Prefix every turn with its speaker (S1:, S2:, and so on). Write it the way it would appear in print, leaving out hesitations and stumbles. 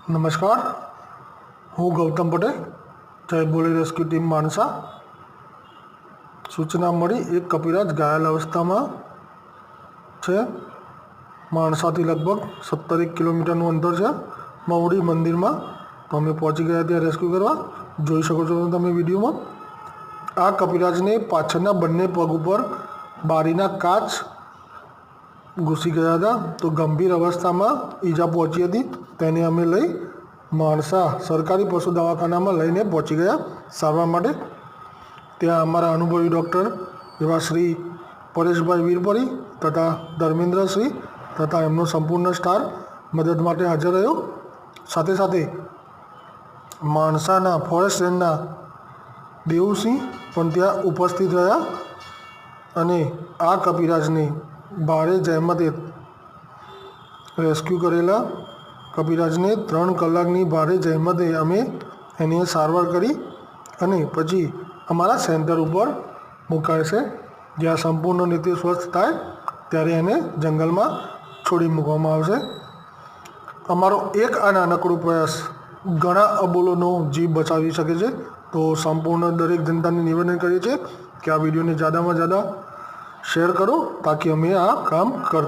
S1: નમસ્કાર, હું ગૌતમ પટેલ, જય બોલી રેસ્ક્યુ ટીમ માણસા. સૂચના મળી એક કપિરાજ ઘાયલ અવસ્થામાં છે. માણસાથી લગભગ 17 કિલોમીટરનું અંતર છે મવડી મંદિરમાં. તો અમે પહોંચી ગયા ત્યાં રેસ્ક્યુ કરવા. જોઈ શકો છો તમે વિડીયોમાં. આ કપિરાજને પાછળના બંને પગ ઉપર બારીના કાચ ઘૂસી ગયા હતા, તો ગંભીર અવસ્થામાં ઈજા પહોંચી હતી. તેને અમે લઈ માણસા સરકારી પશુ દવાખાનામાં લઈને પહોંચી ગયા સારવાર માટે. ત્યાં અમારા અનુભવી ડૉક્ટર એવા શ્રી પરેશભાઈ વીરપરી તથા ધર્મેન્દ્રશ્રી તથા એમનો સંપૂર્ણ સ્ટાફ મદદ માટે હાજર રહ્યો. સાથે સાથે માણસાના ફોરેસ્ટ રેન્જના દેવુસિંહ પણ ત્યાં ઉપસ્થિત રહ્યા અને આ કપિરાજને ભારે જહેમતે રેસ્ક્યુ કરેલા કપિરાજને 3 કલાકની ભારે જહેમતે અમે એની સારવાર કરી અને પછી અમારા સેન્ટર ઉપર મુકાય છે, જ્યાં સંપૂર્ણ રીતે સ્વસ્થ થાય ત્યારે એને જંગલમાં છોડી મૂકવામાં આવશે. અમારો એક આ નાનકડો પ્રયાસ ઘણા અબોલોનો જીવ બચાવી શકે છે. તો સંપૂર્ણ દરેક જનતાને નિવેદન કરીએ છીએ કે આ વિડીયોને ज़्यादा में ज़्यादा શેર કરો તાકી અમે આ કામ કર